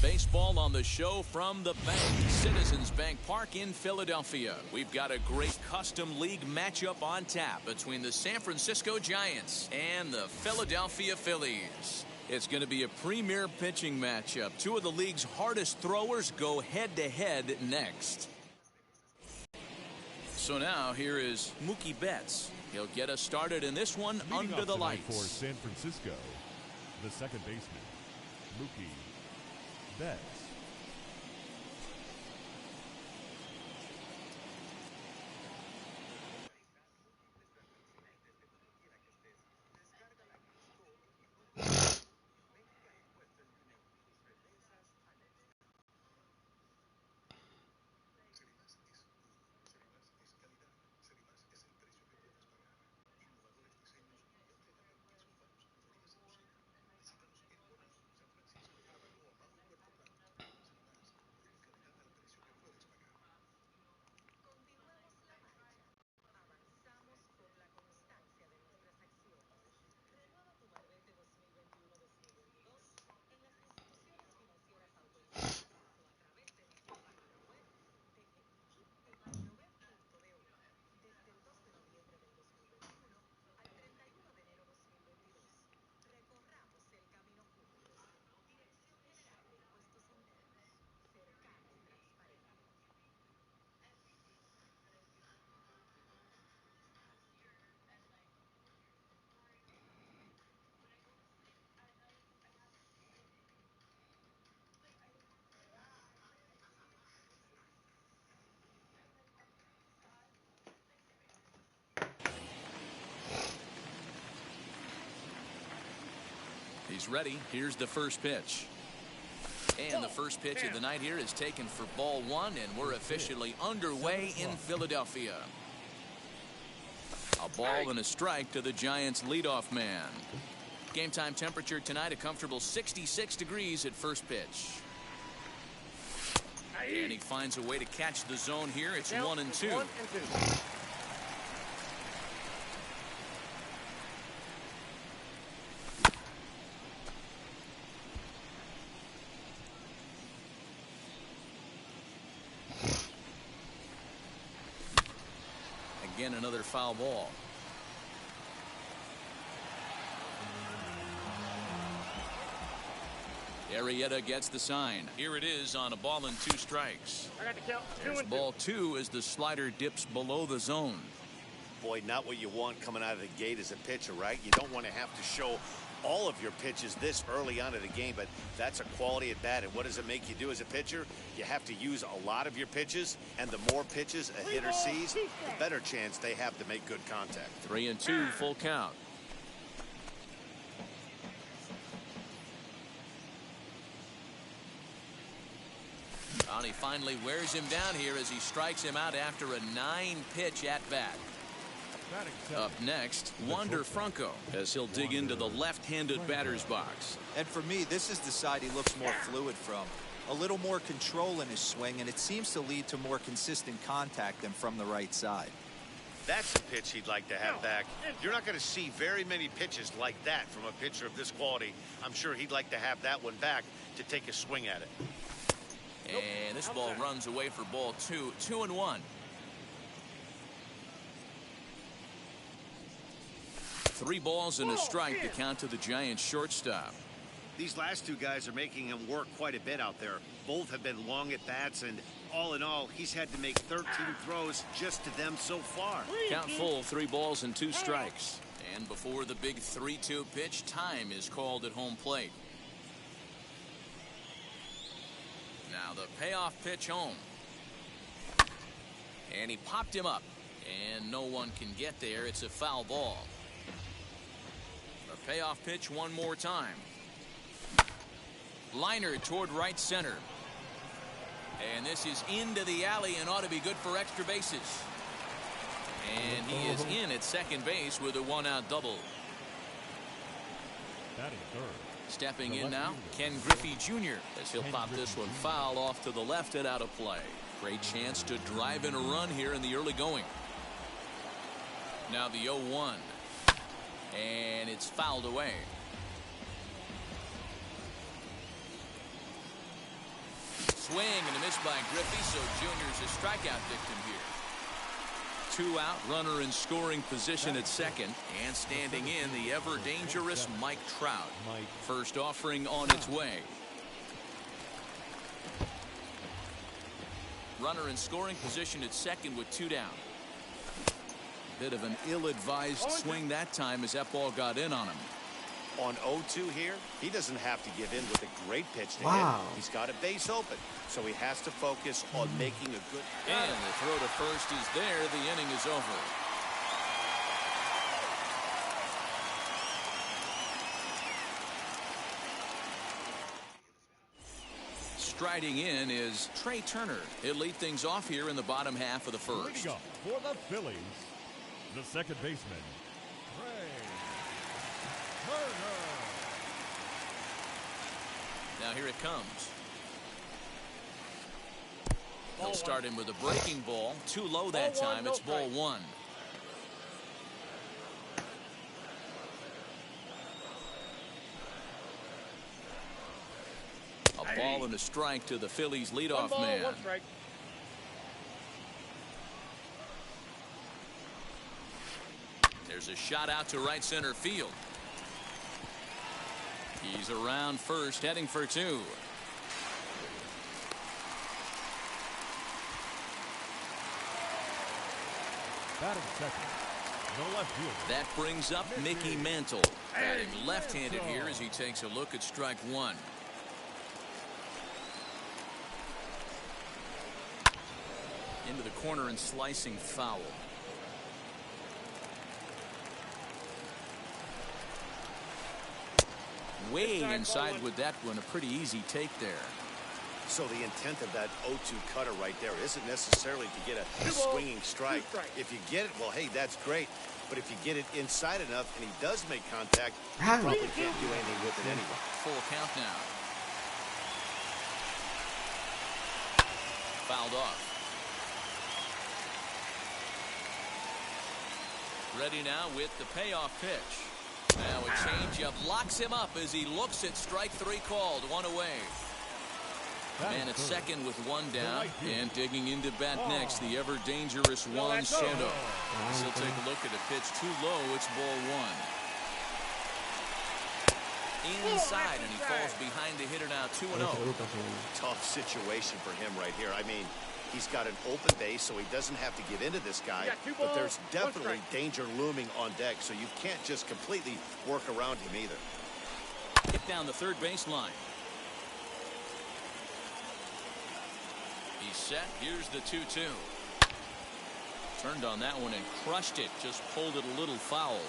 Baseball on the show from the bank, Citizens Bank Park in Philadelphia. We've got a great custom league matchup on tap between the San Francisco Giants and the Philadelphia Phillies. It's going to be a premier pitching matchup. Two of the league's hardest throwers go head-to-head next. So now here is Mookie Betts. He'll get us started in this one under the lights. For San Francisco, the second baseman, Mookie Betts. He's ready. Here's the first pitch. And the first pitch of the night here is taken for ball one, and we're officially underway in Philadelphia. A ball and a strike to the Giants leadoff man. Game time temperature tonight, a comfortable 66 degrees at first pitch. And he finds a way to catch the zone here. It's 1-2. Again, another foul ball. Arrieta gets the sign. Here it is on a ball and 2 strikes. I got the count. There's ball 2 as the slider dips below the zone. Boy, not what you want coming out of the gate as a pitcher, right? You don't want to have to show all of your pitches this early on in the game, but that's a quality at bat. And what does it make you do as a pitcher? You have to use a lot of your pitches, and the more pitches a hitter sees, the better chance they have to make good contact. 3-2, full count. And he finally wears him down here as he strikes him out after a 9-pitch at bat. Up next, Wander Franco, as he'll dig into the left-handed batter's box. And for me, this is the side he looks more fluid from. A little more control in his swing, and it seems to lead to more consistent contact than from the right side. That's a pitch he'd like to have back. You're not going to see very many pitches like that from a pitcher of this quality. I'm sure he'd like to have that one back to take a swing at it. And this ball runs away for ball 2, 2-1. 3 balls and a strike to count to the Giants shortstop. These last 2 guys are making him work quite a bit out there. Both have been long at bats, and all in all, he's had to make 13 throws just to them so far. Count full, 3 balls and 2 strikes. And before the big 3-2 pitch, time is called at home plate. Now the payoff pitch home. And he popped him up. And no one can get there. It's a foul ball. The payoff pitch one more time. Liner toward right center. And this is into the alley and ought to be good for extra bases. And he is in at second base with a 1-out double. Batting third. Stepping in now, Ken Griffey Jr. as he'll pop this one foul off to the left and out of play. Great chance to drive in a run here in the early going. Now the 0-1. And it's fouled away. Swing and a miss by Griffey, so Junior's a strikeout victim here. 2 out, runner in scoring position at second, and standing in the ever dangerous Mike Trout. First offering on its way. Runner in scoring position at second with 2 down. Bit of an ill-advised swing that time as that ball got in on him. On 0-2 here, he doesn't have to give in with a great pitch to hit. He's got a base open, so he has to focus on making a good. And the throw to first is there. The inning is over. Striding in is Trey Turner. He'll lead things off here in the bottom half of the first. Leading up for the Phillies, the second baseman, Trey Turner. Now here it comes. He'll start him with a breaking ball. Too low that time. It's ball 1. A ball and a strike to the Phillies leadoff man. There's a shot out to right center field. He's around first, heading for 2. Batting second, the left fielder. That brings up Mickey Mantle. Batting left-handed here as he takes a look at strike 1. Into the corner and slicing foul. Way inside with that one. A pretty easy take there. So the intent of that 0-2 cutter right there isn't necessarily to get a swinging strike. If you get it, well, hey, that's great. But if you get it inside enough and he does make contact, you probably can't do anything with it anyway. Full count now. Fouled off. Ready now with the payoff pitch. Now a changeup locks him up as he looks at strike 3 called. 1 away. Man at second with 1 down, and digging into bat next, the ever dangerous Juan Soto. He'll take a look at a pitch too low. It's ball 1. Inside, and he falls behind the hitter now. 2-0. Tough situation for him right here. I mean, he's got an open base, so he doesn't have to get into this guy, but there's definitely danger looming on deck, so you can't just completely work around him either. Hit down the third baseline. He's set. Here's the 2-2. Turned on that one and crushed it. Just pulled it a little foul.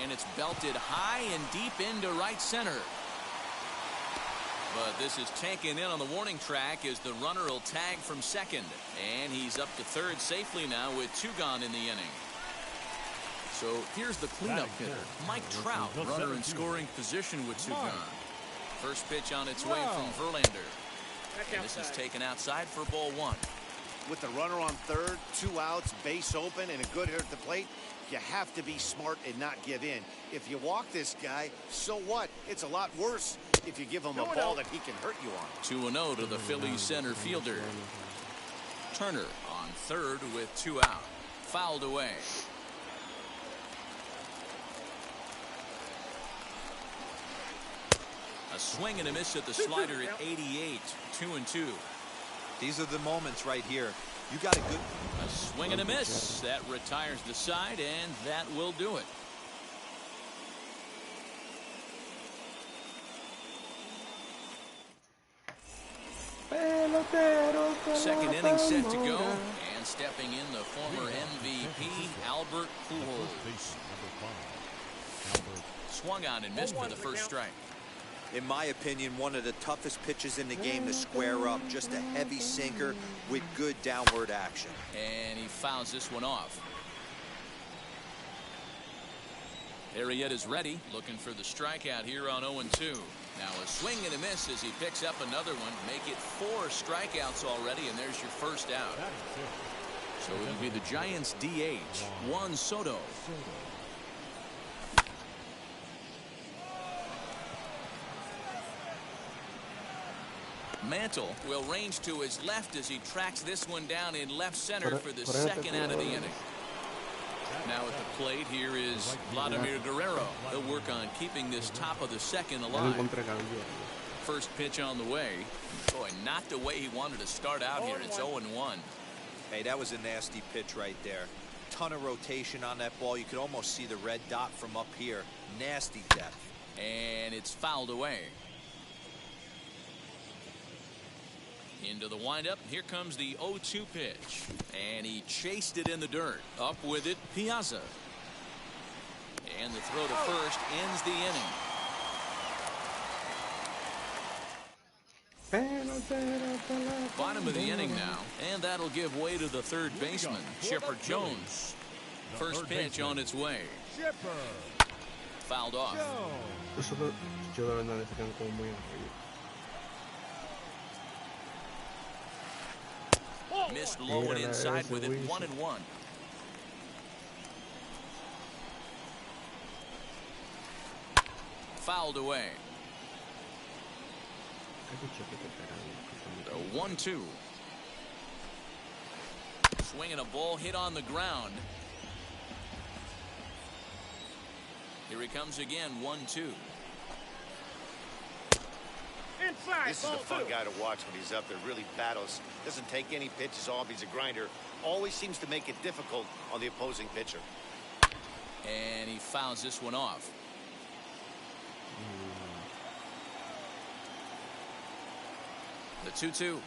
And it's belted high and deep into right center. But this is taken in on the warning track as the runner will tag from second. And he's up to third safely now with 2 gone in the inning. So here's the cleanup hitter, Mike Trout, runner in scoring position with 2 gone. First pitch on its way from Verlander. And this is taken outside for ball 1. With the runner on third, 2 outs, base open, and a good hitter at the plate, you have to be smart and not give in. If you walk this guy, so what? It's a lot worse if you give him a ball that he can hurt you on. 2-0 to the Phillies center fielder. Turner on third with 2 out. Fouled away. A swing and a miss at the slider at 88. 2-2. These are the moments right here. You got a good. A swing and a miss. That retires the side, and that will do it. Second inning set to go, and stepping in the former MVP, Albert Pujols. Swung on and missed for the first strike. In my opinion, one of the toughest pitches in the game to square up. Just a heavy sinker with good downward action. And he fouls this one off. Arrieta is ready, looking for the strikeout here on 0-2. Now a swing and a miss as he picks up another one. Make it 4 strikeouts already, and there's your first out. So it'll be the Giants DH, Juan Soto. Mantle will range to his left as he tracks this one down in left center for the second out of the inning. Now at the plate, here is Vladimir Guerrero. He'll work on keeping this top of the second alive. First pitch on the way. Boy, not the way he wanted to start out here. It's 0-1. Hey, that was a nasty pitch right there. Ton of rotation on that ball. You could almost see the red dot from up here. Nasty depth. And it's fouled away. Into the windup. Here comes the 0-2 pitch. And he chased it in the dirt. Up with it, Piazza. And the throw to first ends the inning. Bottom of the inning now. And that'll give way to the third baseman, Chipper Jones. First pitch on its way. Fouled off. Missed low and inside with it. 1-1. Fouled away. The 1-2. Swinging a ball hit on the ground. Here he comes again. 1-2. This is a fun guy to watch when he's up there. Really battles. Doesn't take any pitches off. He's a grinder. Always seems to make it difficult on the opposing pitcher. And he fouls this one off. The 2-2.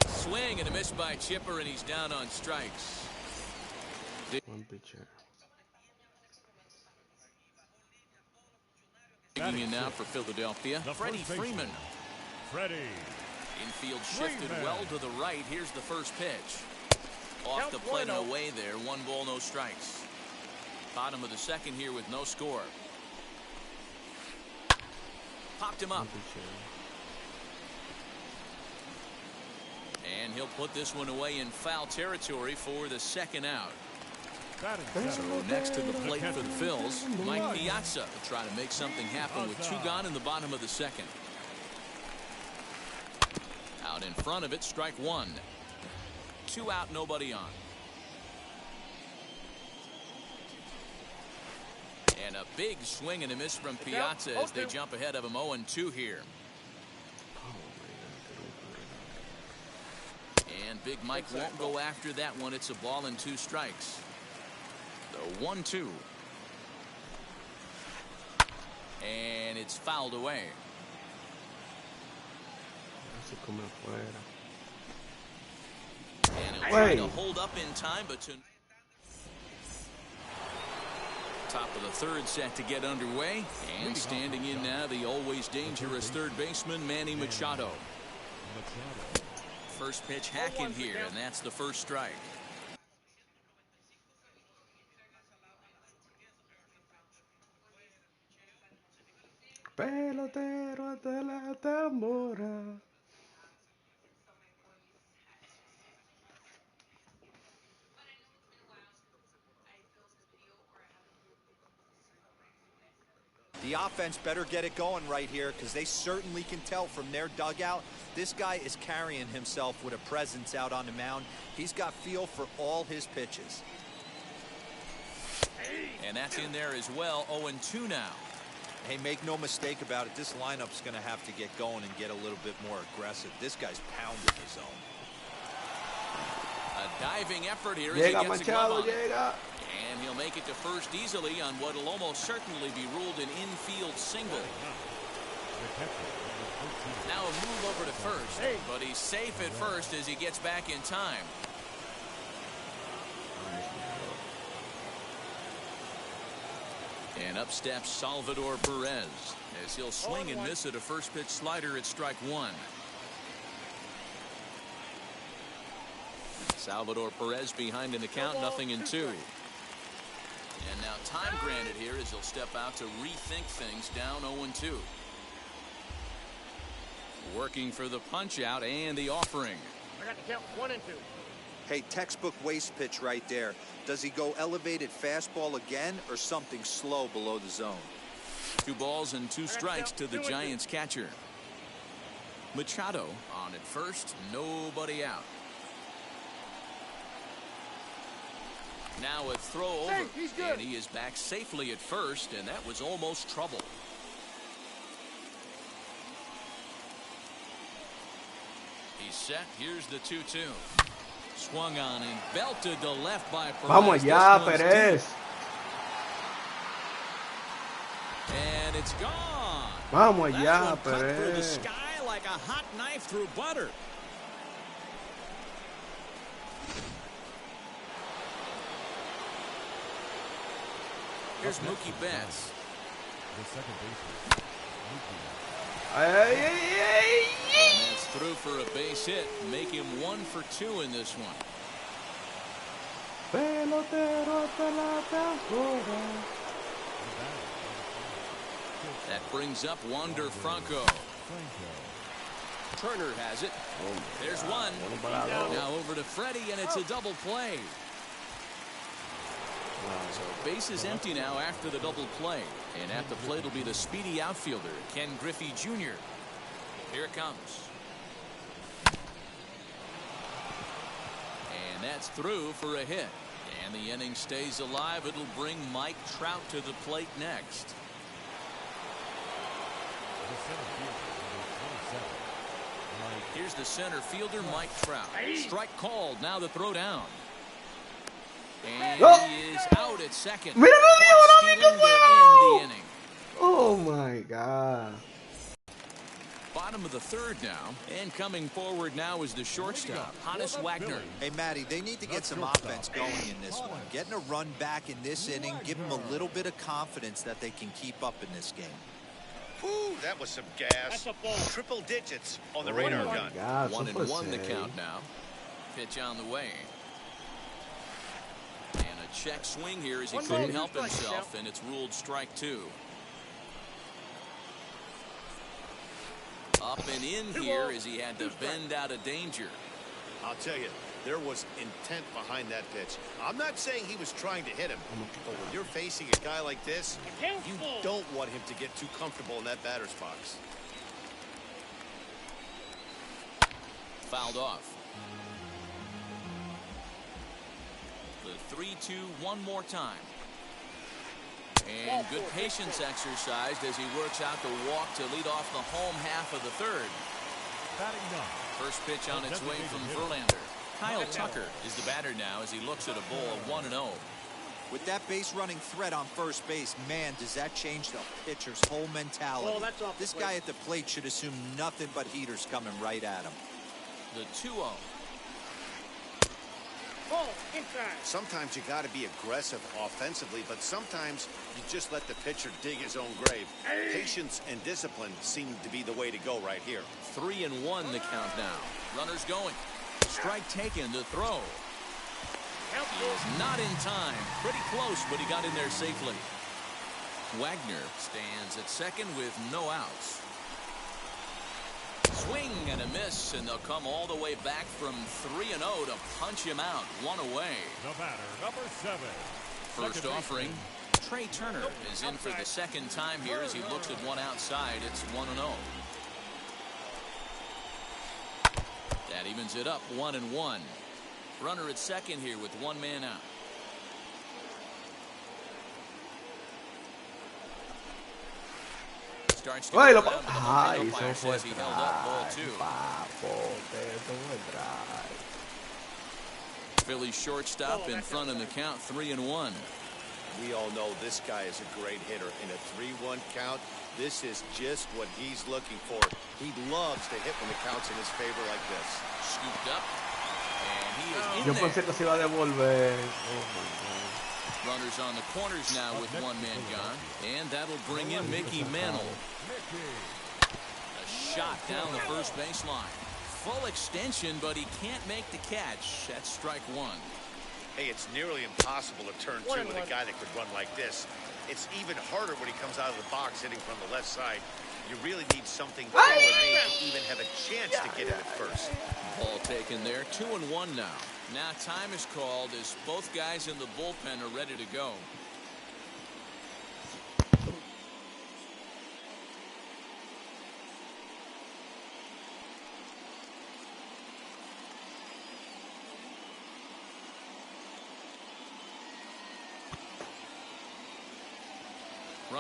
Swing and a miss by Chipper, and he's down on strikes. One pitcher. Taking in now for Philadelphia, Freddie Freeman. Freddie. Infield shifted well to the right. Here's the first pitch. Off the plate and away there. 1 ball, no strikes. Bottom of the second here with no score. Popped him up. And he'll put this one away in foul territory for the second out. So next to the plate for the Phils, Mike Piazza will try to make something happen with 2 gone in the bottom of the second. Out in front of it, strike 1. 2 out, nobody on. And a big swing and a miss from Piazza as they jump ahead of him 0-2 here. And Big Mike won't go after that one. It's a ball and 2 strikes. The 1-2. And it's fouled away. And he'll try to hold up in time, but top of the third set to get underway. And standing in now, the always dangerous third baseman, Manny Machado. First pitch hacking here, and that's the first strike. Pelotero de la tambora. The offense better get it going right here, because they certainly can tell from their dugout this guy is carrying himself with a presence out on the mound. He's got feel for all his pitches. And that's in there as well. 0-2 now. Hey, make no mistake about it, this lineup's going to have to get going and get a little bit more aggressive. This guy's pounding the zone. A diving effort here as he gets a glove on it. And he'll make it to first easily on what will almost certainly be ruled an infield single. Now a move over to first, but he's safe at first as he gets back in time. And up steps Salvador Perez as he'll swing and miss at a first pitch slider at strike 1. Salvador Perez behind in the count, 0-2. And now time granted here as he'll step out to rethink things, down 0-2. Working for the punch out and the offering. I got the count 1 and 2. Hey, textbook waste pitch right there. Does he go elevated fastball again or something slow below the zone? 2 balls and 2 strikes to the Giants catcher. Machado on at first, nobody out. Now a throw over, and he is back safely at first, and that was almost trouble. He's set. Here's the 2-2. Swung on and belted to left by Perez. Vamos allá, Perez. And it's gone. Vamos allá, That one cut through the Perez. sky like a hot knife through butter. Here's Mookie Betts. The second baseman, Mookie. Ay, ay, ay, ay, ay. And that's through for a base hit. Make him 1 for 2 in this one. Pelotero de la temporada. That brings up Wander Franco. Turner has it. There's one. Now over to Freddie, and it's a double play. So base is empty now after the double play. And at the plate will be the speedy outfielder, Ken Griffey Jr. Here it comes. And that's through for a hit. And the inning stays alive. It'll bring Mike Trout to the plate next. Here's the center fielder, Mike Trout. Strike called. Now the throw down. And he is out at second. Mira, Stealing to end the inning. Oh my God. Bottom of the third now, and coming forward now is the shortstop, Hannes Wagner. Hey, Matty, they need to get some offense going in this one. Getting a run back in this inning, give them a little bit of confidence that they can keep up in this game. Whew, that was some gas. Triple digits on the radar gun. God, 1-1 the count now. Pitch on the way. And a check swing here as he couldn't help himself, and it's ruled strike 2. Up and in here as he had to bend out of danger. I'll tell you, there was intent behind that pitch. I'm not saying he was trying to hit him, but when you're facing a guy like this, you don't want him to get too comfortable in that batter's box. Fouled off. The 3-2 one more time. And good patience exercised as he works out the walk to lead off the home half of the third. First pitch on its way from Verlander. Kyle Tucker is the batter now as he looks at a ball of 1-0. With that base running threat on first base, man, does that change the pitcher's whole mentality. This guy at the plate should assume nothing but heaters coming right at him. The 2-0. Sometimes you got to be aggressive offensively, but sometimes you just let the pitcher dig his own grave. Patience and discipline seem to be the way to go right here. 3-1 the count now. Runners going. Strike taken to throw. He is not in time. Pretty close, but he got in there safely. Wagner stands at second with no outs. Swing and a miss, and they'll come all the way back from 3-0 to punch him out. One away. The batter, number 7. First offering. Trey Turner is in for the second time here as he looks at one outside. It's 1-0. That evens it up 1-1. Runner at second here with one man out. Starts to Ay, go lo down to the Ay, umpire eso fue says he held up ball 2. Eso fue drive. Philly shortstop in front in the count, 3-1. We all know this guy is a great hitter. In a 3-1 count, this is just what he's looking for. He loves to hit when the count's in his favor like this. Scooped up, and he is Yo in pensé there. que se iba a devolver. Oh my God. Runners on the corners now with one man gone, and that'll bring in Mickey Mantle. A shot down the first baseline. Full extension, but he can't make the catch. That's strike 1. Hey, it's nearly impossible to turn 2 with a guy that could run like this. It's even harder when he comes out of the box hitting from the left side. You really need something tailor-made to even have a chance to get him at first. Ball taken there, 2-1 now. Now time is called as both guys in the bullpen are ready to go.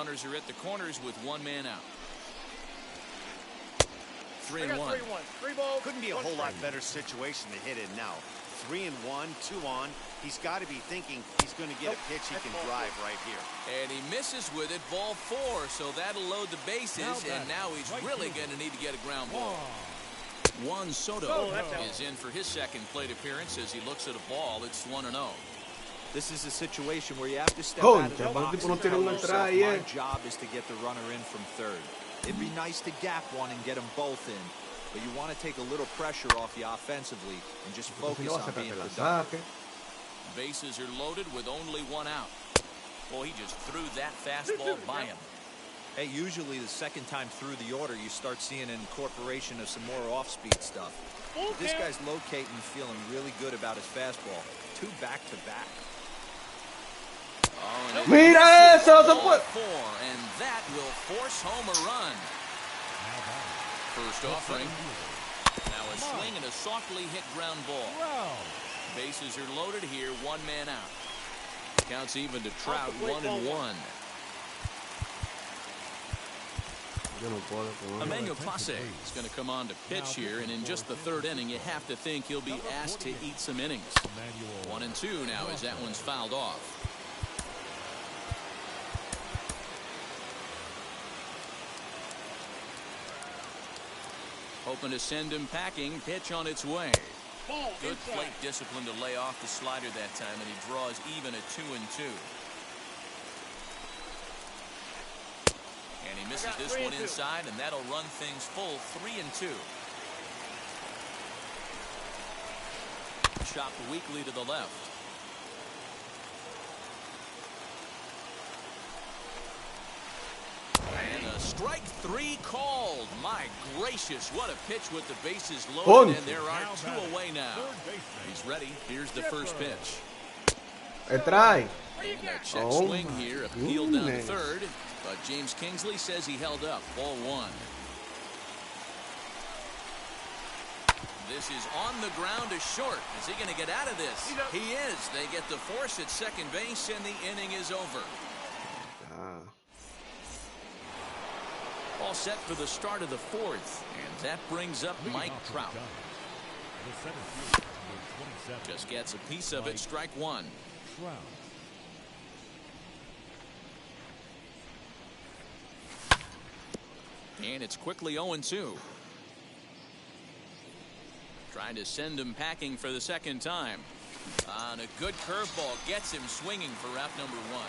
runners are at the corners with one man out. 3-1. Couldn't be a whole lot better situation to hit in now. 3-1, 2 on. He's got to be thinking he's going to get a pitch he can drive right here. And he misses with it, ball 4, so that'll load the bases, and now he's really going to need to get a ground ball. Juan Soto is in for his second plate appearance as he looks at a ball. It's 1-0. This is a situation where you have to step out of the box and tell yourself, my job is to get the runner in from third. It'd be nice to gap one and get them both in, but you want to take a little pressure off you offensively and just focus on being productive. Bases are loaded with only one out. Boy, he just threw that fastball by him. Hey, usually the second time through the order, you start seeing an incorporation of some more off-speed stuff. But this guy's locating and feeling really good about his fastball. 2 back-to-back. Oh, Mira eso, se ball fue. 4, and that will force home a run. First offering. Now a swing and a softly hit ground ball. Bases are loaded here, one man out. Counts even to Trout, 1-1. Emmanuel Clase is going to come on to pitch here, and in just the 3rd inning, you have to think he'll be asked to eat some innings. 1-2 now as that one's fouled off. Hoping to send him packing. Pitch on its way. Good plate discipline to lay off the slider that time, and he draws even at 2-2. And he misses this one inside, and that'll run things full 3-2. Chopped weakly to the left. And a strike 3 called. My gracious, what a pitch with the bases loaded, and there are 2 away now. He's ready. Here's the first pitch. And a check swing here, appealed down to third, but James Kingsley says he held up. Ball 1. This is on the ground to short. Is he going to get out of this? He is. They get the force at second base, and the inning is over. All set for the start of the 4th, and that brings up Mike Trout. Just gets a piece of it. Strike 1. And it's quickly 0-2. Trying to send him packing for the second time. On a good curveball, gets him swinging for out number 1.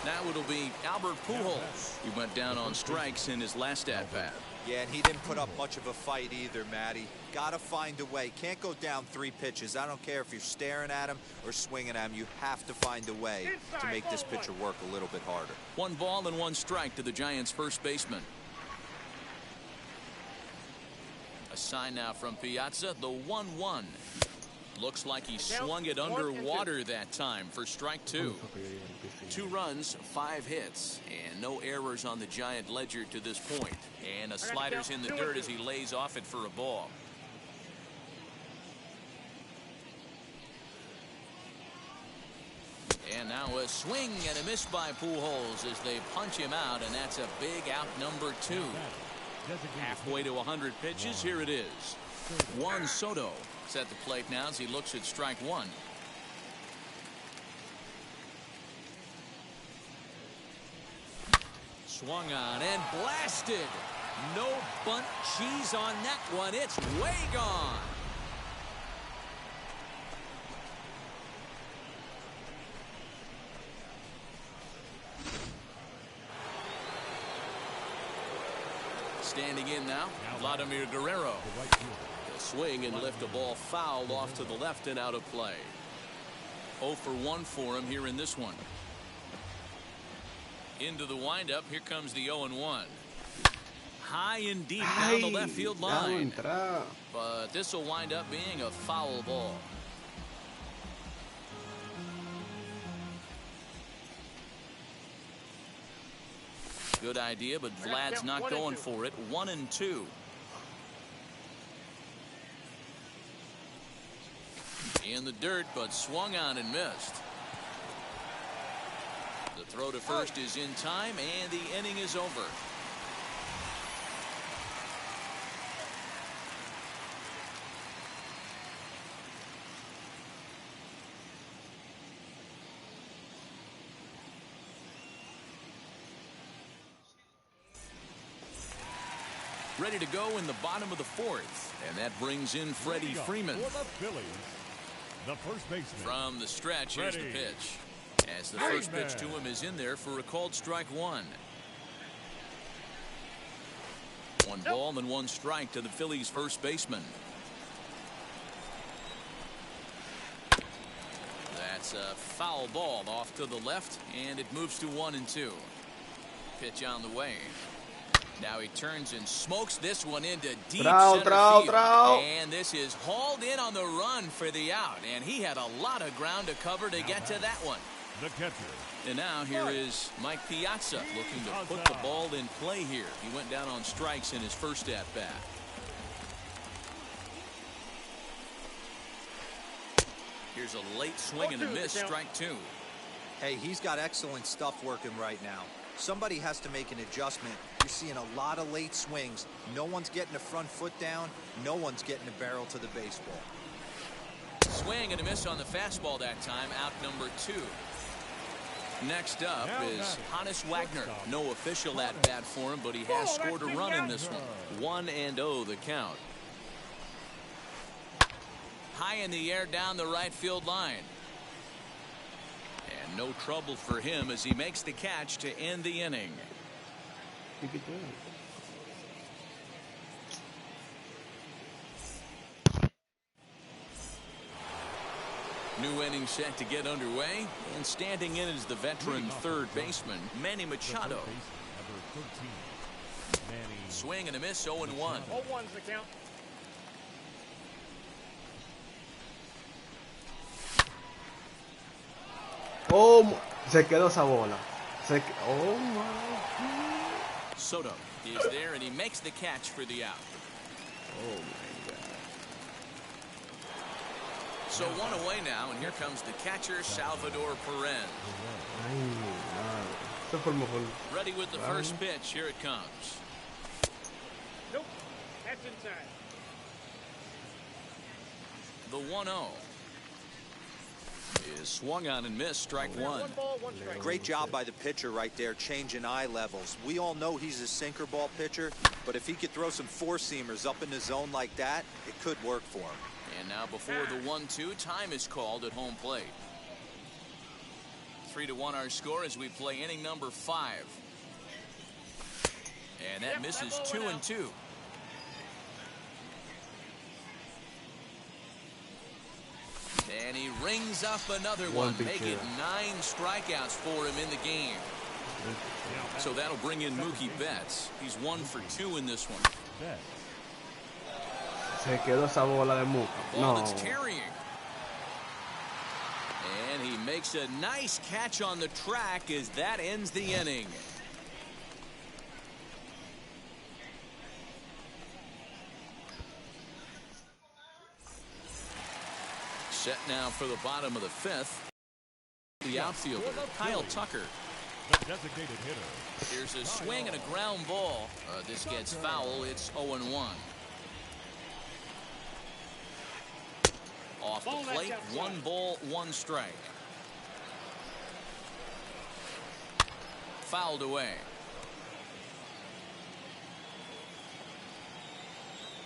Now it'll be Albert Pujols. He went down on strikes in his last at-bat. Yeah, and he didn't put up much of a fight either, Matty. Got to find a way. Can't go down 3 pitches. I don't care if you're staring at him or swinging at him. You have to find a way to make this pitcher work a little bit harder. 1 ball and 1 strike to the Giants' first baseman. A sign now from Piazza, the 1-1. Looks like he swung it underwater that time for strike 2. 2 runs, 5 hits, and no errors on the Giant ledger to this point. And a slider's in the dirt as he lays off it for a ball. And now a swing and a miss by Pujols as they punch him out, and that's a big out number 2. Halfway to 100 pitches, here it is. Juan Soto is at the plate now as he looks at strike 1. Swung on and blasted. No bunt cheese on that one. It's way gone. Standing in now, Vladimir Guerrero. He'll swing and lift a ball foul off to the left and out of play. 0 for 1 for him here in this one. Into the windup. Here comes the 0-1. High and deep down the left field line. But this will wind up being a foul ball. Good idea, but Vlad's not going for it. 1-2. In the dirt, but swung on and missed. The Throw to first is in time, and the inning is over. Ready to go in the bottom of the fourth, and that brings in Freddie Freeman. For the Phillies, the first baseman. From the stretch, here's the pitch. As the first pitch to him is in there for a called strike one. 1 ball and 1 strike to the Phillies first baseman. That's a foul ball off to the left, and it moves to 1-2. Pitch on the way. Now he turns and smokes this one into deep center field. And this is hauled in on the run for the out. And he had a lot of ground to cover to get to that one. The catcher. And now here is Mike Piazza looking to put the ball in play here. He went down on strikes in his first at-bat. Here's a late swing and a miss, strike 2. Hey, he's got excellent stuff working right now. Somebody has to make an adjustment. You're seeing a lot of late swings. No one's getting the front foot down. No one's getting the barrel to the baseball. Swing and a miss on the fastball that time. Out number 2. Next up is Hannes Wagner. No official at-bat for him, but he has scored a run in this one. 1-0 the count. High in the air down the right field line. And no trouble for him as he makes the catch to end the inning. New inning set to get underway, and standing in is the veteran third baseman, Manny Machado. Swing and a miss, 0-1. 0-1's the count. Oh, se quedó esa bola. Oh my God. Soto is there, and he makes the catch for the out. Oh my God. So 1 away now, and here comes the catcher, Salvador Perez. Ready with the first pitch. Here it comes. Nope. That's inside. The 1-0 is swung on and missed, strike 1. 1 ball, 1 strike. Great job by the pitcher right there, changing eye levels. We all know he's a sinker ball pitcher, but if he could throw some four-seamers up in the zone like that, it could work for him. And now before the 1-2, time is called at home plate. 3-1 our score as we play inning number 5. And that misses 2-2. And he rings up another one, making 9 strikeouts for him in the game. So that'll bring in Mookie Betts. He's 1 for 2 in this one. Se quedó esa bola de Mookie. Ball that's carrying. And he makes a nice catch on the track as that ends the inning. Set now for the bottom of the 5th. The outfielder, Kyle Tucker. The designated hitter. Here's a swing and a ground ball. This gets foul. It's 0-1. Off the plate, 1 ball, 1 strike. Fouled away.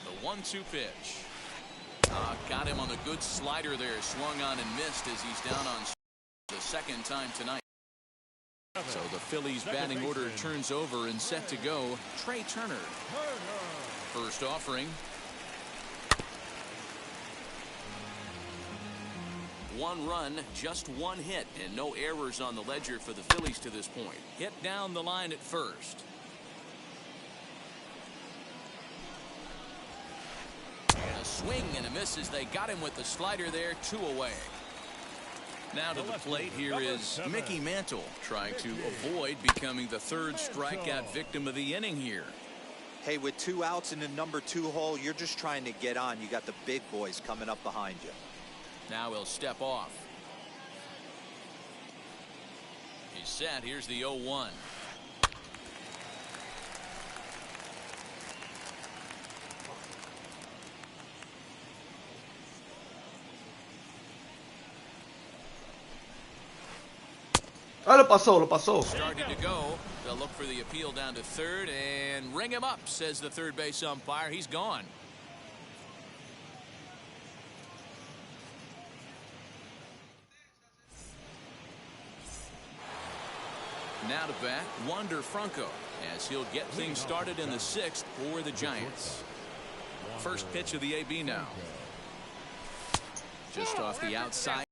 The 1-2 pitch. Got him on the good slider there. Swung on and missed as he's down on the second time tonight. So the Phillies batting order turns over and set to go. Trey Turner. First offering. 1 run, just 1 hit, and no errors on the ledger for the Phillies to this point. Hit down the line at first. And a swing and a miss as they got him with the slider there, 2 away. Now to the plate, here is Mickey Mantle, trying to avoid becoming the 3rd strikeout victim of the inning here. Hey, with 2 outs in the number 2 hole, you're just trying to get on. You got the big boys coming up behind you. Now he'll step off. He's set. Here's the 0-1. Ah, lo pasó, lo pasó. Starting to go. They'll look for the appeal down to third and ring him up, says the third base umpire. He's gone. Now to bat, Wander Franco, as he'll get things started in the 6th for the Giants. First pitch of the AB now. Just off the outside.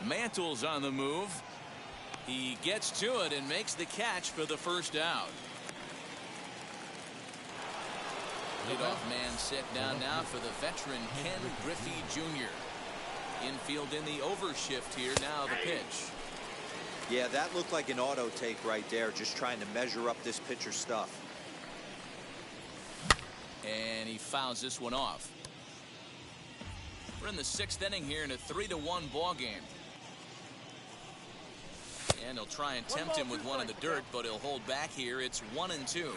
Mantle's on the move. He gets to it and makes the catch for the first out. Leadoff man set down now for the veteran Ken Griffey Jr. Infield in the overshift here. Now the pitch. Yeah, that looked like an auto take right there, just trying to measure up this pitcher's stuff. And he fouls this one off. We're in the 6th inning here in a 3-1 ball game. And he'll try and tempt him with one in the dirt, but he'll hold back here. It's 1-2.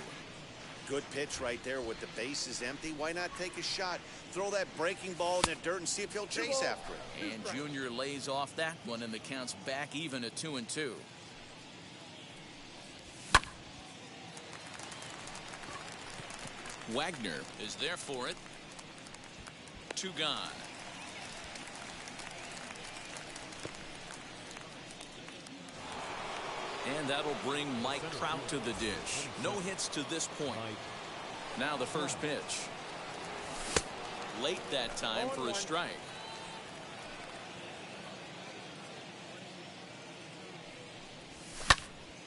Good pitch right there with the bases empty. Why not take a shot? Throw that breaking ball in the dirt and see if he'll chase after it. And Junior lays off that one, and the count's back even at 2-2. Wagner is there for it. 2 gone. And that'll bring Mike Trout to the dish. No hits to this point. Now the first pitch. Late that time for a strike.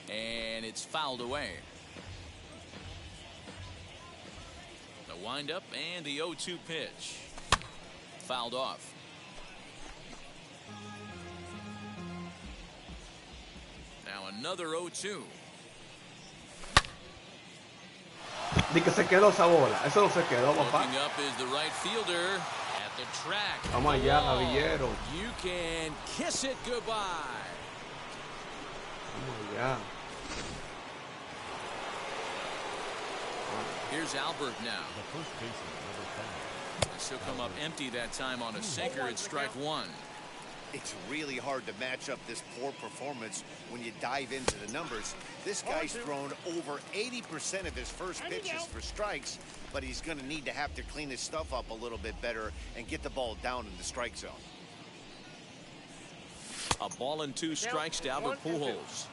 And it's fouled away. The windup and the 0-2 pitch. Fouled off. Now another 0-2. Di que se quedó esa bola. Eso no se quedó, papá. Looking up is the right fielder at the track. Vamos allá, Guerrero. You can kiss it goodbye. Vamos allá. Here's Albert now. The first baseman, number 5. This will come up empty that time on a sinker. It's strike 1. It's really hard to match up this poor performance when you dive into the numbers. This guy's thrown over 80% of his first pitches for strikes, but he's going to need to have to clean his stuff up a little bit better and get the ball down in the strike zone. A ball and 2 strikes to Albert Pujols.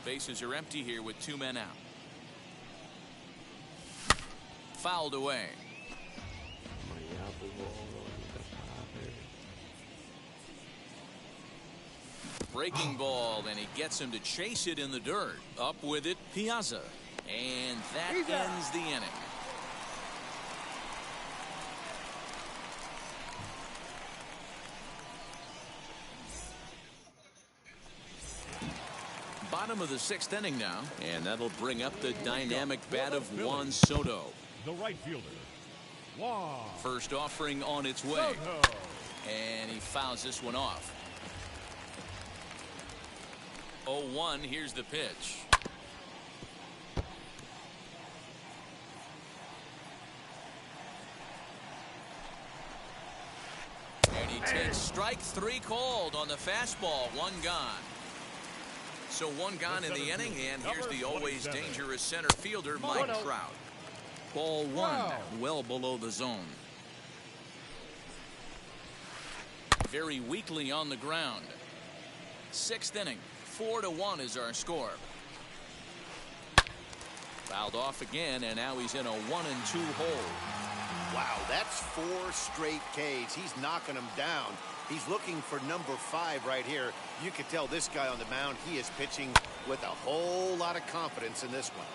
Bases are empty here with 2 men out. Fouled away. Breaking ball, and he gets him to chase it in the dirt. Up with it, Piazza. And that ends the inning. Bottom of the 6th inning now, and that'll bring up the dynamic bat of Juan Soto. The right fielder, Juan. First offering on its way. Soto. And he fouls this one off. 0-1, here's the pitch. And he takes strike 3 called on the fastball. 1 gone. So 1 gone in the inning, and here's the always dangerous center fielder, Mike Trout. Ball 1, well below the zone. Very weakly on the ground. 6th inning. 4-1 is our score. Fouled off again, and now he's in a 1-2 hole. Wow, that's 4 straight Ks. He's knocking them down. He's looking for number 5 right here. You can tell this guy on the mound, he is pitching with a whole lot of confidence in this one.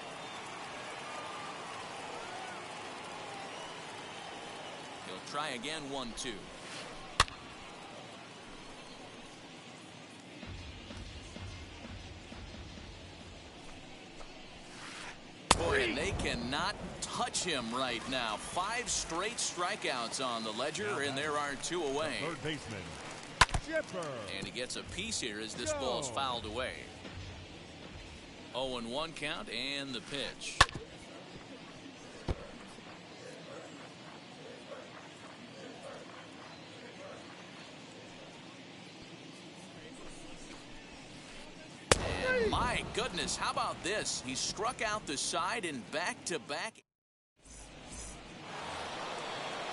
He'll try again, 1-2. Boy, and they cannot touch him right now. 5 straight strikeouts on the ledger, and there are 2 away. Third baseman, Chipper. And he gets a piece here as this ball's fouled away. 0-1 count and the pitch. And my goodness, how about this? He struck out the side in back-to-back.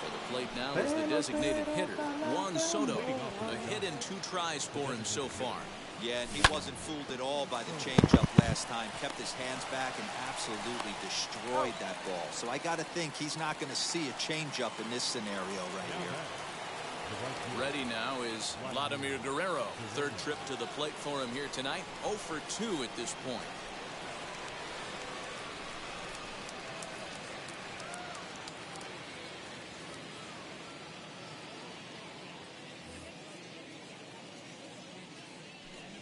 For the plate now is the designated hitter, Juan Soto. A hit in 2 tries for him so far. Yeah, and he wasn't fooled at all by the changeup last time. Kept his hands back and absolutely destroyed that ball. So I got to think he's not going to see a changeup in this scenario right here. Ready now is Vladimir Guerrero. 3rd trip to the plate for him here tonight. 0 for 2 at this point.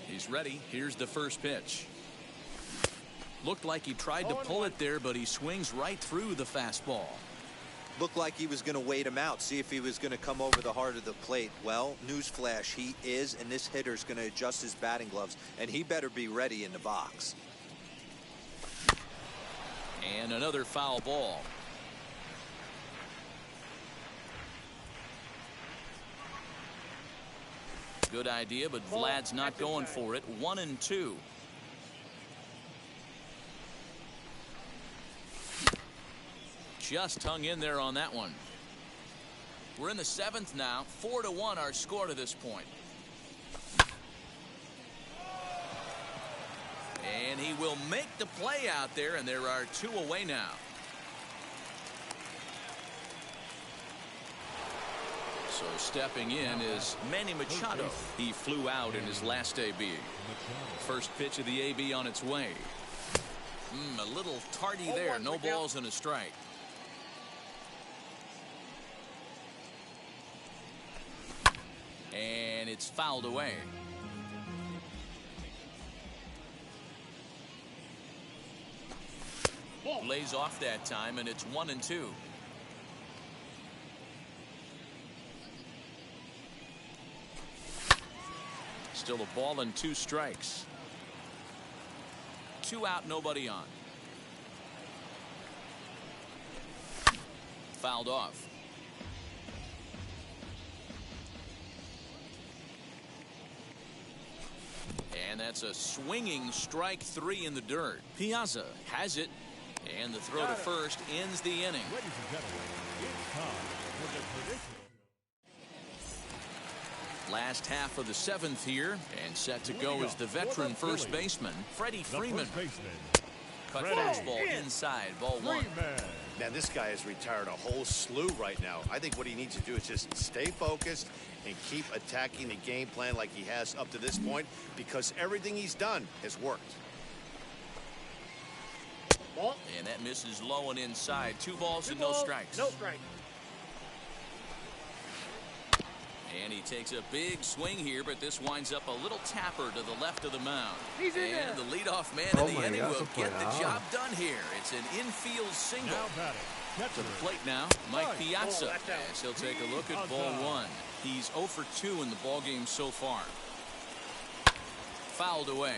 He's ready. Here's the first pitch. Looked like he tried to pull it there, but he swings right through the fastball. Looked like he was going to wait him out, see if he was going to come over the heart of the plate. Well, newsflash, he is, and this hitter's going to adjust his batting gloves, and he better be ready in the box. And another foul ball. Good idea, but Vlad's not going for it. 1-2. Just hung in there on that one. We're in the 7th now. 4-1 our score to this point. And he will make the play out there, and there are 2 away now. So stepping in is Manny Machado. He flew out in his last AB. First pitch of the AB on its way. A little tardy there. No balls and a strike. And it's fouled away. Lays off that time, and it's 1-2. Still a ball and 2 strikes. 2 out, nobody on. Fouled off. And that's a swinging strike 3 in the dirt. Piazza has it, and the throw to first ends the inning. Ladies and gentlemen, it's time for the prediction. Last half of the 7th here, and set to go is the veteran first baseman, Freddie Freeman. Cut fastball inside, ball 1. Man, this guy has retired a whole slew right now. I think what he needs to do is just stay focused and keep attacking the game plan like he has up to this point, because everything he's done has worked. And that misses low and inside. 2 balls and no strikes. No strike. And he takes a big swing here, but this winds up a little tapper to the left of the mound. He's in there. And the leadoff man in the inning will get the job done here. It's an infield single. To the plate now, Mike Piazza, as he'll take a look at ball 1. He's 0 for 2 in the ballgame so far. Fouled away.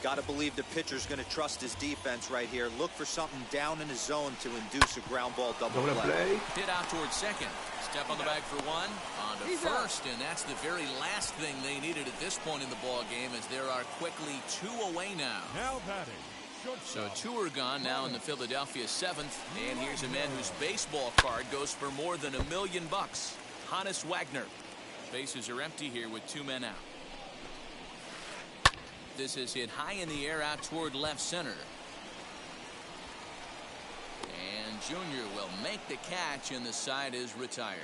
Got to believe the pitcher's going to trust his defense right here. Look for something down in his zone to induce a ground ball double play. Hit out towards second. Step on the bag for 1. On to first, and that's the very last thing they needed at this point in the ball game, as there are quickly 2 away now. Now batting. So 2 are gone now in the Philadelphia 7th, and here's a man whose baseball card goes for more than $1 million. Hannes Wagner. Bases are empty here with 2 men out. This is hit high in the air out toward left center. And Junior will make the catch, and the side is retired.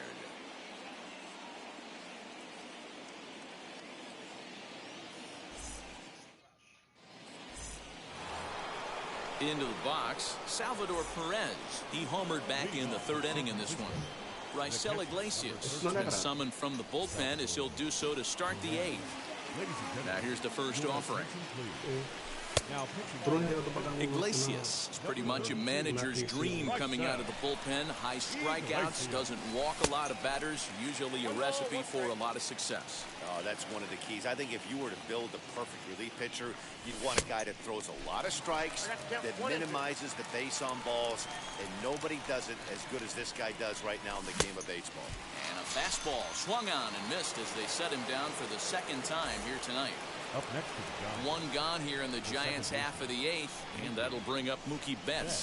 Into the box, Salvador Perez. He homered back in the 3rd inning in this one. Raisel Iglesias has been summoned from the bullpen, as he'll do so to start the 8th. Now here's the first offering. Iglesias is pretty much a manager's dream coming out of the bullpen. High strikeouts, doesn't walk a lot of batters, usually a recipe for a lot of success. Oh, that's one of the keys. I think if you were to build the perfect relief pitcher, you'd want a guy that throws a lot of strikes, that minimizes the base on balls, and nobody does it as good as this guy does right now in the game of baseball. And a fastball swung on and missed as they set him down for the second time here tonight. Up next to the Giants. One gone here in the Giants' half of the eighth, and that'll bring up Mookie Betts.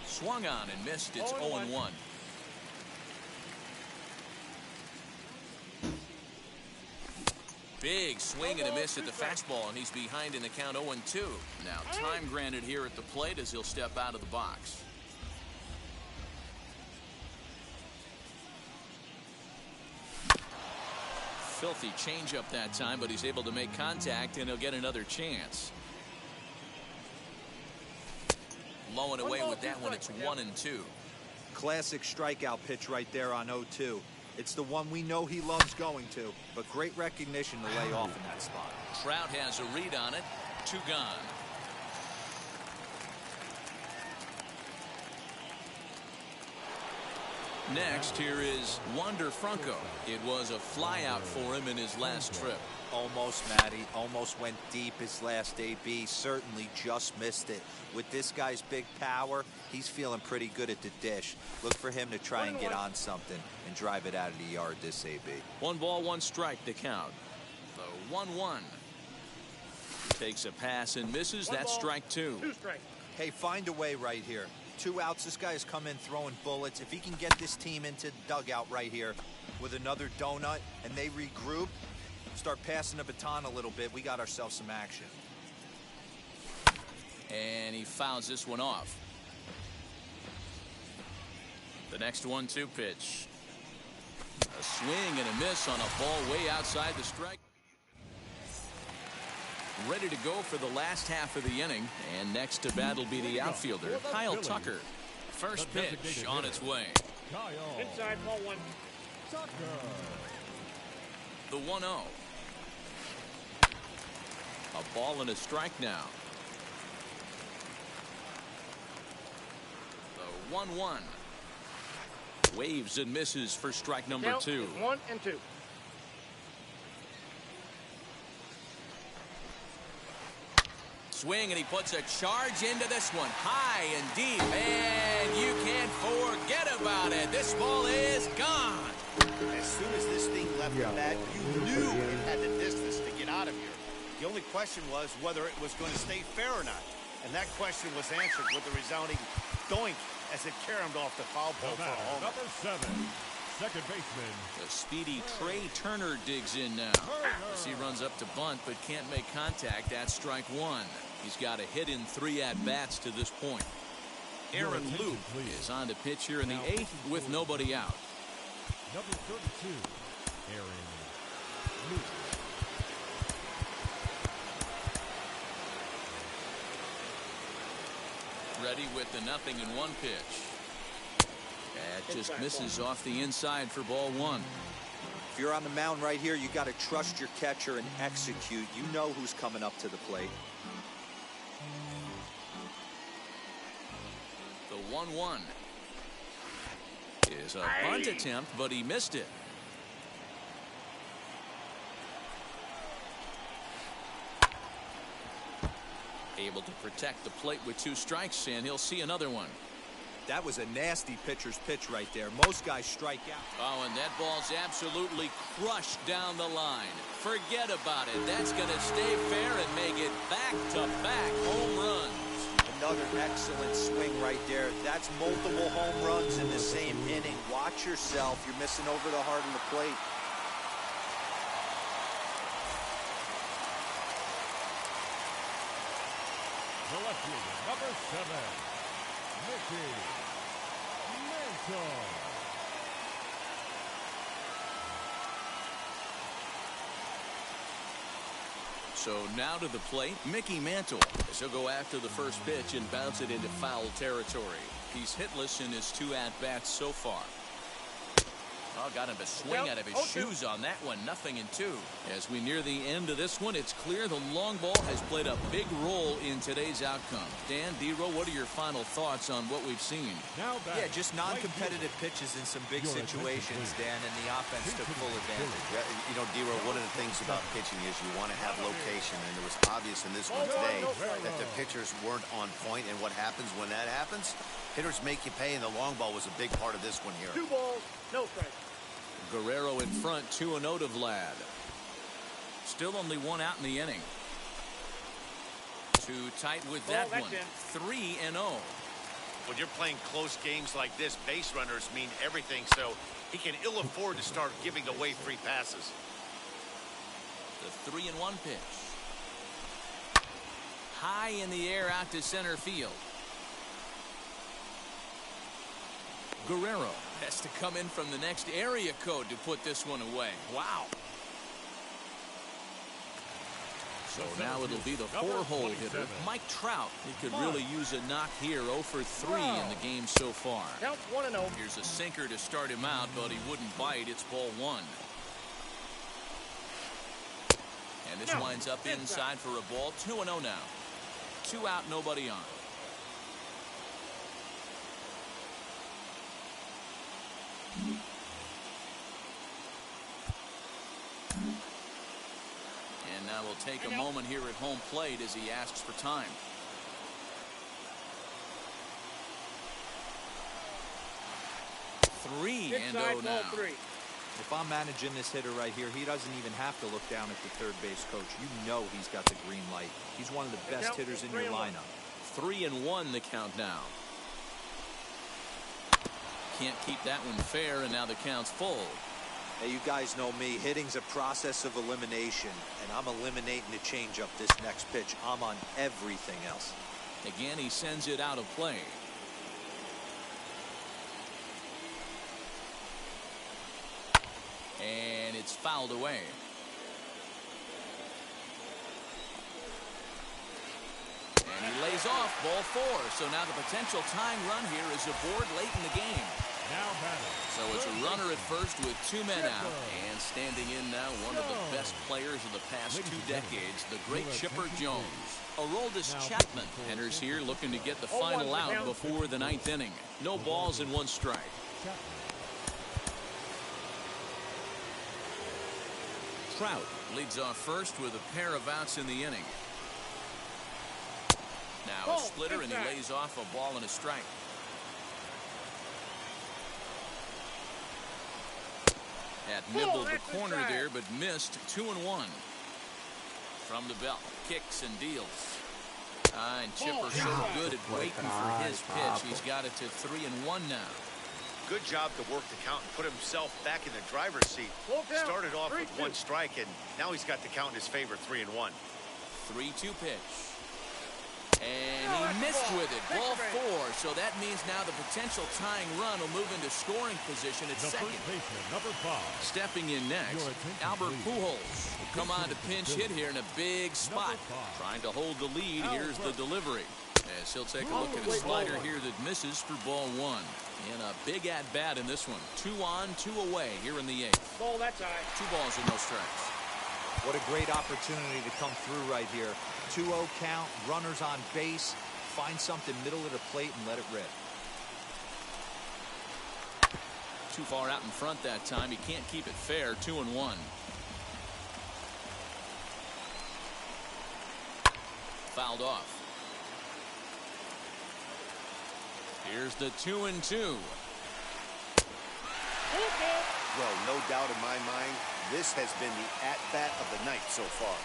Swung on and missed. It's 0-1. Big swing and a miss at the fastball, and he's behind in the count 0-2. Now time granted here at the plate as he'll step out of the box. Filthy changeup that time, but he's able to make contact, and he'll get another chance. Low and away with that one. It's 1-2. Classic strikeout pitch right there on 0-2. It's the one we know he loves going to, but great recognition to lay off in that spot. Trout has a read on it. 2 gone. Next, here is Wander Franco. It was a flyout for him in his last trip. Almost, Matty. Almost went deep his last AB. Certainly just missed it. With this guy's big power, he's feeling pretty good at the dish. Look for him to try and get on something and drive it out of the yard this AB. 1 ball, 1 strike to count. The 1-1. Takes a pass and misses. That's strike 2. 2 strikes. Hey, find a way right here. 2 outs. This guy has come in throwing bullets. If he can get this team into the dugout right here with another donut and they regroup, start passing the baton a little bit, we got ourselves some action. And he fouls this one off. The next 1-2 pitch. A swing and a miss on a ball way outside the strike. Ready to go for the last half of the inning, and next to bat will be the outfielder, Kyle Tucker. First pitch on its way. Inside, ball 1. The 1-0. A ball and a strike now. The 1-1. Waves and misses for strike number 2. 1-2. Swing, and he puts a charge into this one, high and deep, and you can't forget about it. This ball is gone. As soon as this thing left the bat, you knew it had the distance to get out of here. The only question was whether it was going to stay fair or not. And that question was answered with a resounding doink as it caromed off the foul pole for a home. Number 7, second baseman. The speedy Trey Turner digs in now. As he runs up to bunt but can't make contact. That's strike 1. He's got a hit in 3 at-bats to this point. Aaron Luke is on to pitch here in the 8th with nobody out. Number 32, Aaron Luke. Ready with the 0-1 pitch. That just misses off the inside for ball 1. If you're on the mound right here, you got to trust your catcher and execute. You know who's coming up to the plate. The 1-1 is a bunt attempt, but he missed it. Able to protect the plate with 2 strikes, and he'll see another one. That was a nasty pitcher's pitch right there. Most guys strike out. Oh, and that ball's absolutely crushed down the line. Forget about it. That's going to stay fair and make it back-to-back home runs. Another excellent swing right there. That's multiple home runs in the same inning. Watch yourself. You're missing over the heart of the plate. The left fielder, number 7, Mickey Mantle. So now to the plate, Mickey Mantle, as he'll go after the first pitch and bounce it into foul territory. He's hitless in his 2 at-bats so far. Oh, got him to swing out of his shoes on that one. 0-2. As we near the end of this one, it's clear the long ball has played a big role in today's outcome. Dan, D-Row, what are your final thoughts on what we've seen? Yeah, just non-competitive pitches in some big situations, Dan, and the offense took full advantage. Yeah, you know, D-Row, one of the things about pitching is you want to have location, and it was obvious in this one today that the pitchers weren't on point, and what happens when that happens? Hitters make you pay, and the long ball was a big part of this one here. 2 balls, no strikes. Guerrero in front, 2-0 to Vlad. Still only 1 out in the inning. Too tight with that one. 3-0. When you're playing close games like this, base runners mean everything, so he can ill afford to start giving away free passes. The 3-1 pitch. High in the air out to center field. Guerrero has to come in from the next area code to put this one away. Wow. So now it'll be the 4-hole hitter, Mike Trout. He could really use a knock here. 0 for 3 in the game so far. Counts 1-0. Here's a sinker to start him out, but he wouldn't bite. It's ball 1. And this winds up inside for a ball. 2-0 now. 2 out, nobody on. And now we'll take a moment here at home plate as he asks for time. Three and 0 now. If I'm managing this hitter right here, he doesn't even have to look down at the third base coach. You know he's got the green light. He's one of the best hitters in your lineup. 3-1 the count now. Can't keep that one fair, and now the count's full. Hey, you guys know me. Hitting's a process of elimination, and I'm eliminating the changeup this next pitch. I'm on everything else. Again, he sends it out of play. And it's fouled away. And he lays off ball 4. So now the potential tying run here is aboard late in the game. So it's a runner at first with 2 men out. And standing in now, one of the best players of the past 2 decades, the great Chipper Jones. Aroldis Chapman enters here looking to get the final out before the 9th inning. No balls and 1 strike. Trout leads off first with a pair of outs in the inning. Now a splitter, and he lays off a ball and a strike. At nibbled the corner there, but missed. 2-1. From the belt, kicks and deals. And Chipper so good at waiting for his pitch. He's got it to 3-1 now. Good job to work the count and put himself back in the driver's seat. Started off with 1 strike, and now he's got the count in his favor, 3-1. 3-2 pitch. And he missed with it. Ball 4. So that means now the potential tying run will move into scoring position at second. Stepping in next, Albert Pujols will come on to pinch hit here in a big spot. Trying to hold the lead. Here's the delivery. As he'll take a look at a slider here that misses for ball 1. And a big at-bat in this one. 2 on, 2 away here in the 8th. Ball, that's high. 2 balls and no strikes. What a great opportunity to come through right here. 2-0 count, runners on base. Find something middle of the plate and let it rip. Too far out in front that time. He can't keep it fair. 2-1. Fouled off. Here's the 2-2. Well, no doubt in my mind, this has been the at-bat of the night so far.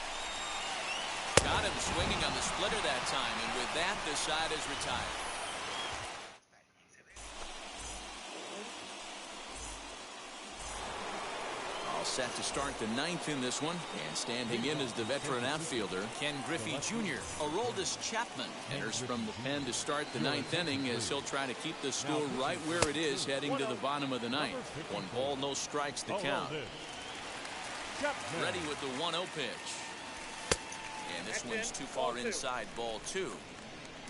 Got him swinging on the splitter that time, and with that, the side is retired. All set to start the 9th in this one, and standing in is the veteran outfielder, Ken Griffey Jr. Aroldis Chapman enters from the pen to start the 9th inning as he'll try to keep the score right where it is heading to the bottom of the 9th. 1 ball, no strikes to count. Ready with the 1-0 pitch. And this one's too far inside, ball 2.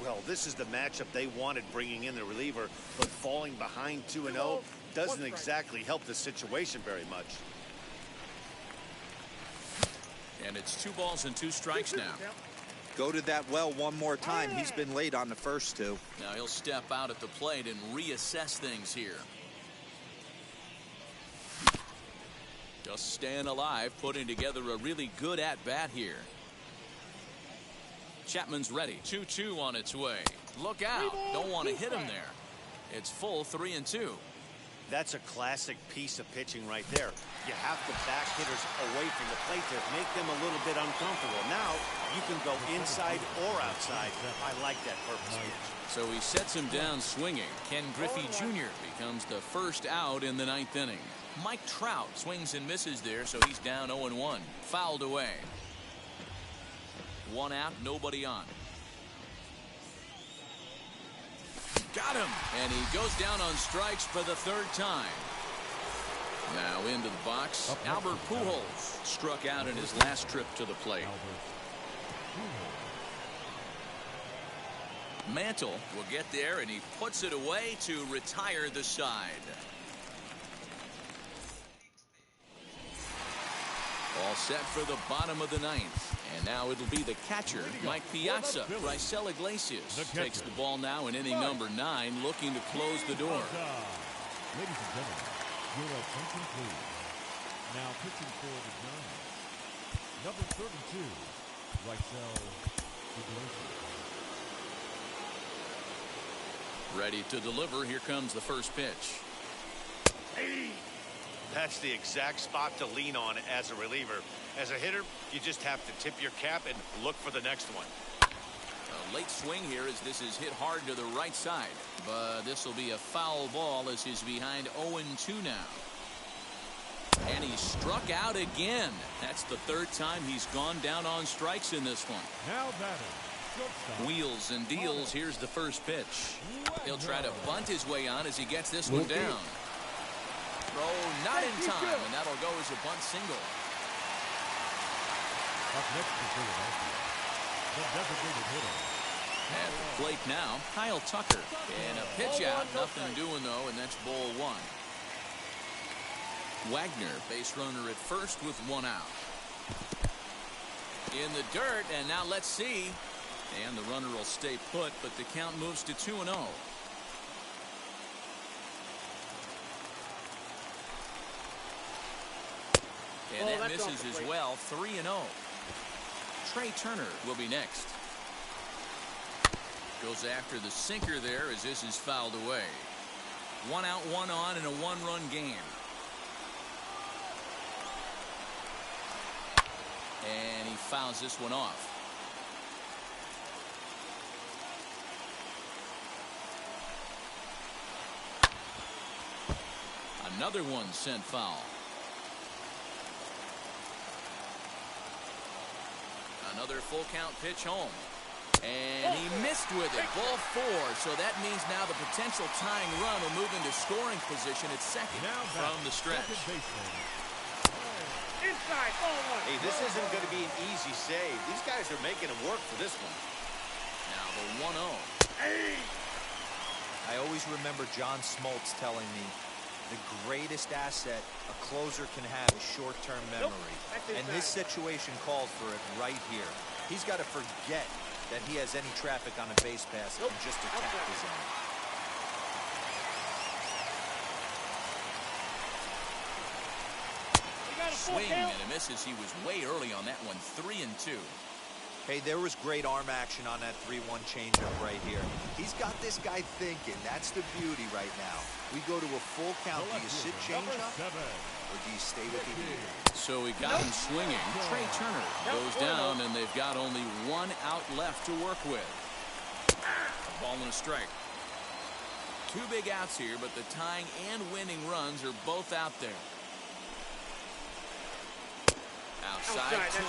Well, this is the matchup they wanted, bringing in the reliever, but falling behind 2-0, doesn't exactly help the situation very much. And it's 2 balls and 2 strikes now. Go to that well one more time. He's been late on the first 2. Now he'll step out at the plate and reassess things here. Just staying alive, putting together a really good at-bat here. Chapman's ready. 2-2 on its way. Look out. Don't want to hit him there. It's full 3-2. That's a classic piece of pitching right there. You have to back hitters away from the plate to make them a little bit uncomfortable. Now you can go inside or outside. I like that purpose pitch. So he sets him down swinging. Ken Griffey Jr. becomes the first out in the 9th inning. Mike Trout swings and misses there, so he's down 0-1. Fouled away. 1 out, nobody on. Got him! And he goes down on strikes for the 3rd time. Now into the box, Albert Pujols struck out in his last trip to the plate. Mantle will get there, and he puts it away to retire the side. All set for the bottom of the 9th. And now it'll be the catcher, Mike Piazza. Raisel Iglesias takes the ball now in inning number 9, looking to close the door. Ladies and gentlemen, your attention please. Now pitching for the Giants, number 32, Raisel Iglesias. Ready to deliver. Here comes the first pitch. That's the exact spot to lean on as a reliever. As a hitter, you just have to tip your cap and look for the next one. A late swing here as this is hit hard to the right side. But this will be a foul ball as he's behind 0-2 now. And he struck out again. That's the 3rd time he's gone down on strikes in this one. Now batting, Wheels and deals. Here's the first pitch. He'll try to bunt his way on as he gets this one down. Throw not in time, and that'll go as a bunt single. Up next to Philadelphia, the designated hitter. At the plate now, Kyle Tucker. And a pitch out, nothing doing though, and that's ball 1. Wagner, base runner at first with 1 out. In the dirt, and now let's see. And the runner will stay put, but the count moves to 2-0. And that misses as well. 3-0. Trey Turner will be next. Goes after the sinker there as this is fouled away. 1 out, 1 on in a 1-run game. And he fouls this one off. Another one sent foul. Another full count pitch home. And he missed with it. Ball 4. So that means now the potential tying run will move into scoring position at second from the stretch. Inside, ball 1. Hey, this isn't going to be an easy save. These guys are making him work for this one. Now the 1-0. I always remember John Smoltz telling me the greatest asset a closer can have is short-term memory. And this situation calls for it right here. He's got to forget that he has any traffic on a base pass and just attack his end. Swing and a miss as he was way early on that one. 3-2. Hey, there was great arm action on that 3-1 changeup right here. He's got this guy thinking. That's the beauty right now. We go to a full count. Do you sit changeup or do you stay with the heat? So he got him swinging. Trey Turner goes down, and they've got only 1 out left to work with. A ball and a strike. 2 big outs here, but the tying and winning runs are both out there. Outside, 2-1.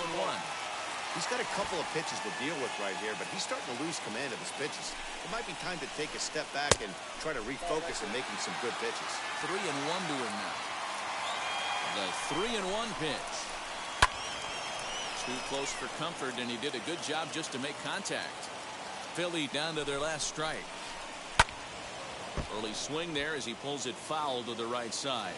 He's got a couple of pitches to deal with right here, but he's starting to lose command of his pitches. It might be time to take a step back and try to refocus and making some good pitches. 3-1 to him now. The 3-1 pitch. Too close for comfort, and he did a good job just to make contact. Philly down to their last strike. Early swing there as he pulls it foul to the right side.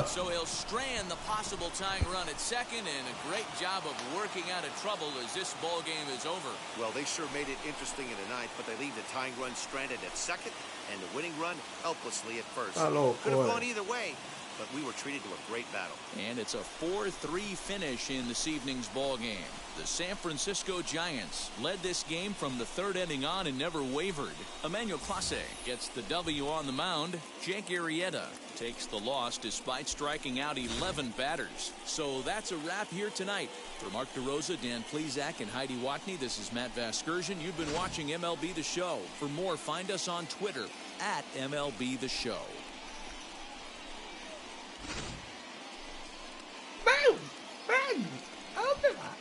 So he'll strand the possible tying run at second, and a great job of working out of trouble as this ball game is over. Well, they sure made it interesting in the ninth, but they leave the tying run stranded at second and the winning run helplessly at first. Could have gone either way, but we were treated to a great battle. And it's a 4-3 finish in this evening's ball game. The San Francisco Giants led this game from the third inning on and never wavered. Emmanuel Clase gets the W on the mound. Jake Arrieta takes the loss despite striking out 11 batters. So that's a wrap here tonight. For Mark DeRosa, Dan Plesac, and Heidi Watney, this is Matt Vasgersian. You've been watching MLB The Show. For more, find us on Twitter at MLB The Show. ¡Ven! ¡Ven! ¿A dónde va?